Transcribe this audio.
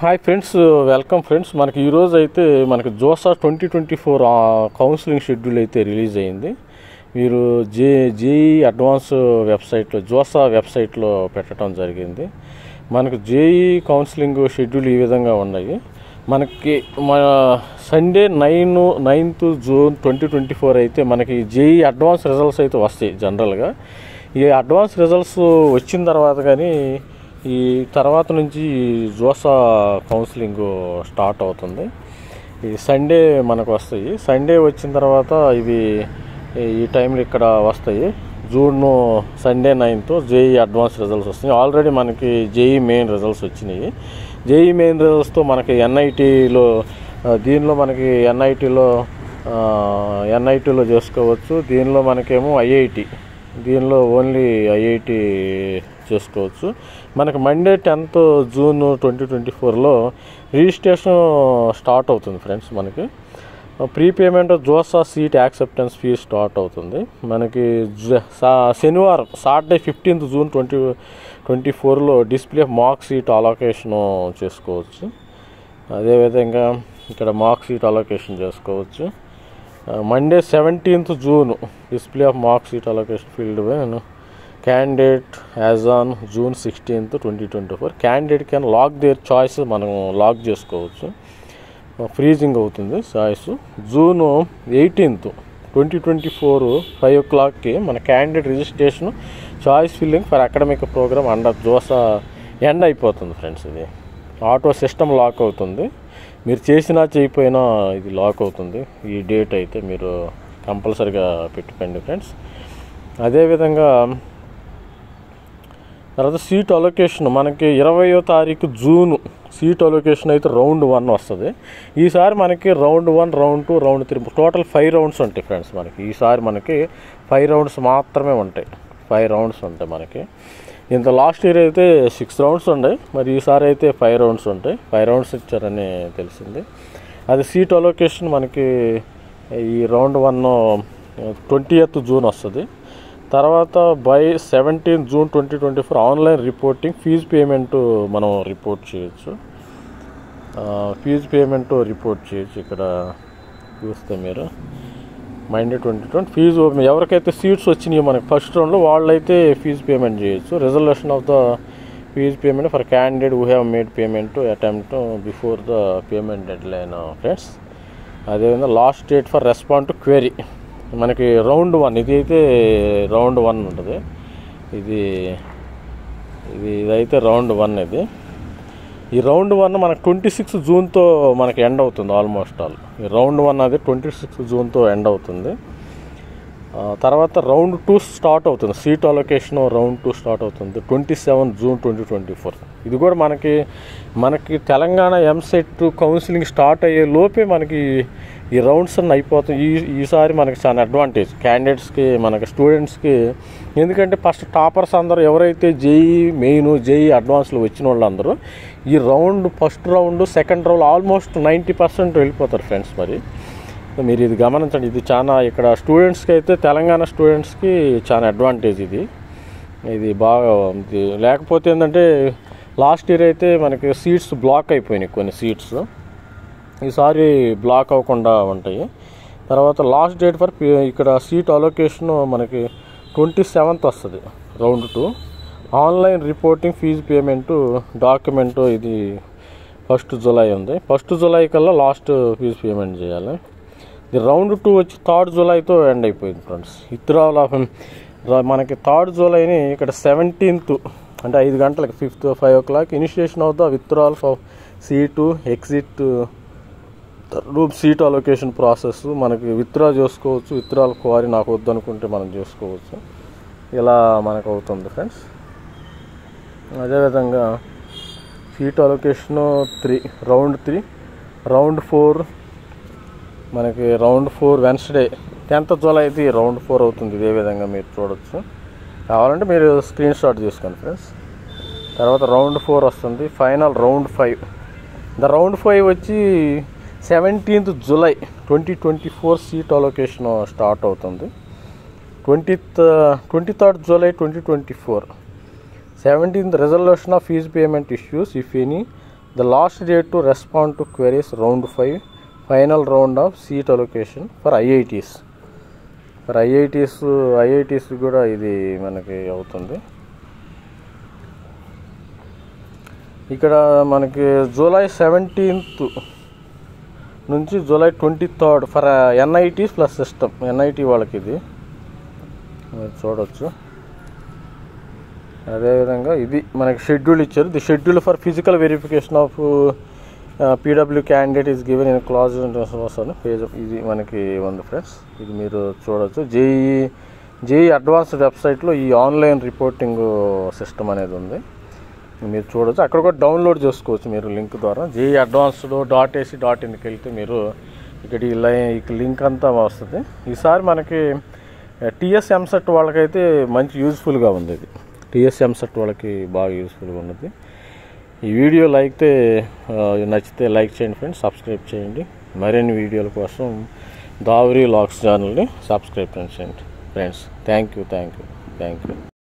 Hi friends, welcome friends. మనకి ఈరోజు అయితే మనకి జోసా 2024 కౌన్సిలింగ్ షెడ్యూల్ అయితే రిలీజ్ అయింది. మీరు జేఈ అడ్వాన్స్ వెబ్సైట్లో జోసా వెబ్సైట్లో పెట్టడం జరిగింది. మనకు జేఈ కౌన్సిలింగ్ షెడ్యూల్ ఈ విధంగా ఉన్నాయి. మనకి మన సండే 9th జూన్ 2024 అయితే మనకి జేఈ అడ్వాన్స్ రిజల్ట్స్ అయితే వస్తాయి. జనరల్గా ఈ అడ్వాన్స్ రిజల్ట్స్ వచ్చిన తర్వాత కానీ ఈ తర్వాత నుంచి జోసా కౌన్సిలింగ్ స్టార్ట్ అవుతుంది. ఈ సండే మనకు వస్తాయి. సండే వచ్చిన తర్వాత ఇవి ఈ టైంలో ఇక్కడ వస్తాయి. June Sunday 9th JEE advance results వస్తాయి. ఆల్రెడీ మనకి జేఈ మెయిన్ రిజల్ట్స్ వచ్చినాయి. జేఈ మెయిన్ రిజల్ట్స్తో మనకి ఎన్ఐటీలో దీనిలో మనకి ఎన్ఐటీలో చేసుకోవచ్చు. దీనిలో మనకేమో ఐఐటి, దీనిలో ఓన్లీ ఐఐటి చేసుకోవచ్చు. మనకి Monday 10th June 2024 registration start అవుతుంది ఫ్రెండ్స్. మనకి prepayment JoSAA seat acceptance fee start అవుతుంది. మనకి శనివారం Saturday 15th June 2024 display mock seat allocation చేసుకోవచ్చు. అదేవిధంగా ఇక్కడ మాక్ సీట్ అలొకేషన్ చేసుకోవచ్చు. Monday 17th June display of mark seat allocation filled by candidate as on June 16th 2024 candidate can lock their choice మనం lock చేసుకోవచ్చు. Freezing అవుతుంది choice. June 18th 2024 5 o'clockకి మన candidate registration choice filling for academic program under JoSAA end అయిపోతుంది friends. ఇది auto system lock అవుతుంది. మీరు చేసినా చేయకపోయినా ఇది లాక్ అవుతుంది. ఈ డేట్ అయితే మీరు కంపల్సరీగా పెట్టుకోండి ఫ్రెండ్స్. అదేవిధంగా తర్వాత సీట్ అలొకేషన్ మనకి 20వ తారీఖు జూన్ సీట్ అలొకేషన్ అయితే రౌండ్ 1 వస్తుంది. ఈసారి మనకి round 1, round 2, round 3 total 5 rounds ఉంటాయి ఫ్రెండ్స్. మనకి ఈసారి మనకి 5 రౌండ్స్ మాత్రమే ఉంటాయి. 5 రౌండ్స్ ఉంటాయి మనకి. ఇంత లాస్ట్ ఇయర్ అయితే 6 రౌండ్స్ ఉన్నాయి. మరి ఈసారి అయితే 5 రౌండ్స్ ఉంటాయి. 5 రౌండ్స్ ఇచ్చారని తెలిసింది. అది సీట్ అలొకేషన్ మనకి ఈ రౌండ్ 1 20th జూన్ వస్తుంది. తర్వాత by 17th June 2024 online reporting fee payment మనం రిపోర్ట్ చేయొచ్చు. ఇక్కడ చూస్తే మీరు మండే 2020 ఫీజు ఎవరికైతే సీట్స్ వచ్చినాయో మనకి ఫస్ట్ రౌండ్లో వాళ్ళైతే ఫీజు పేమెంట్ చేయొచ్చు. Resolution of the fee payment for candidate who have made payment attempt before the payment deadline friends. అదేవిధంగా last date for respond to query మనకి రౌండ్ 1 ఇది అయితే రౌండ్ 1 ఉంటుంది. ఇదైతే రౌండ్ 1 ఇది. ఈ రౌండ్ 1 మనకు 26 జూన్తో మనకి ఎండ్ అవుతుంది. ఆల్మోస్ట్ ఆల్ ఈ రౌండ్ 1 అది 26 జూన్తో ఎండ్ అవుతుంది. తర్వాత రౌండ్ 2 స్టార్ట్ అవుతుంది. సీట్ అలొకేషన్ రౌండ్ 2 స్టార్ట్ అవుతుంది 27 జూన్ 2024. ఇది కూడా మనకి తెలంగాణ ఎంసెట్ కౌన్సిలింగ్ స్టార్ట్ అయ్యే లోపే మనకి ఈ రౌండ్స్ అన్నీ అయిపోతాయి. ఈసారి మనకి చాలా అడ్వాంటేజ్ క్యాండిడేట్స్కి, మనకి స్టూడెంట్స్కి. ఎందుకంటే ఫస్ట్ టాపర్స్ అందరూ ఎవరైతే జేఈ మెయిన్, జేఈ అడ్వాన్స్లో వచ్చిన వాళ్ళందరూ ఈ first round, second round almost 90% వెళ్ళిపోతారు ఫ్రెండ్స్. మరి మీరు ఇది గమనించండి. ఇది చాలా ఇక్కడ స్టూడెంట్స్కి అయితే తెలంగాణ స్టూడెంట్స్కి చాలా అడ్వాంటేజ్ ఇది బాగా. లేకపోతే ఏంటంటే లాస్ట్ ఇయర్ అయితే మనకి సీట్స్ బ్లాక్ అయిపోయినాయి. కొన్ని సీట్స్ ఈసారి బ్లాక్ అవ్వకుండా ఉంటాయి. తర్వాత లాస్ట్ డేట్ ఫర్ ఇక్కడ సీట్ అలొకేషన్ మనకి 27th వస్తుంది round 2. Online reporting fee payment document ఇది 1st జూలై ఉంది. 1st జూలై కల్లా లాస్ట్ ఫీజు పేమెంట్ చేయాలి. ఇది రౌండ్ 2 వచ్చి 3rd జూలైతో ఎండ్ అయిపోయింది ఫ్రెండ్స్. విత్డ్రావల్ ఆఫ్ మనకి 3rd జూలైని ఇక్కడ 17th అంటే 5 గంటలకి 5 o'clock initiation of the withdrawal of seat exit room seat allocation process. మనకి విత్డ్రా చేసుకోవచ్చు. విత్డ్రావల్ క్వారీ నాకు వద్దు అనుకుంటే మనం చేసుకోవచ్చు. ఇలా మనకు అవుతుంది ఫ్రెండ్స్. అదేవిధంగా సీట్ అలొకేషన్ రౌండ్ 3, రౌండ్ 4 మనకి రౌండ్ 4 వెన్స్డే 10th జూలై అయితే రౌండ్ 4 అవుతుంది. ఇదే విధంగా మీరు చూడవచ్చు. కావాలంటే మీరు స్క్రీన్ షాట్ తీసుకోండి ఫ్రెండ్స్. తర్వాత రౌండ్ 4 వస్తుంది. Final round 5. రౌండ్ 5 వచ్చి 17th July 2024 seat allocation start అవుతుంది. 23rd July 2024 17th resolution of fees payment issues if any the last date to respond to queries round 5 final round of seat allocation for IITs. For IITs కూడా ఇది మనకి అవుతుంది. ఇక్కడ మనకి July 17th నుంచి July 23rd for NITs plus system. NIT వాళ్ళకి ఇది మీరు చూడవచ్చు. అదేవిధంగా ఇది మనకి షెడ్యూల్ ఇచ్చారు. The schedule for physical verification of PW candidate is given in clause అని పేజ్ ఇది మనకి ఉంది ఫ్రెండ్స్. ఇది మీరు చూడవచ్చు. జేఈ అడ్వాన్స్డ్ వెబ్సైట్లో ఈ ఆన్లైన్ రిపోర్టింగ్ సిస్టమ్ అనేది ఉంది, మీరు చూడవచ్చు. అక్కడ కూడా డౌన్లోడ్ చేసుకోవచ్చు మీరు లింక్ ద్వారా. జేఈ అడ్వాన్స్డ్ .ac.inకి వెళ్తే మీరు ఇక్కడ ఈ లింక్ అంతా వస్తుంది. ఈసారి మనకి టీఎస్ ఎంసెట్ వాళ్ళకైతే మంచి యూజ్ఫుల్గా ఉంది. ఇది టీఎస్ ఎంసెట్ వాళ్ళకి బాగా యూజ్ఫుల్గా ఉన్నది. ఈ వీడియో నచ్చితే లైక్ చేయండి ఫ్రెండ్స్, సబ్స్క్రైబ్ చేయండి. మరిన్ని వీడియోల కోసం దావరి వ్లాగ్స్ ఛానల్ని సబ్స్క్రైబ్ చేయండి ఫ్రెండ్స్. Thank you.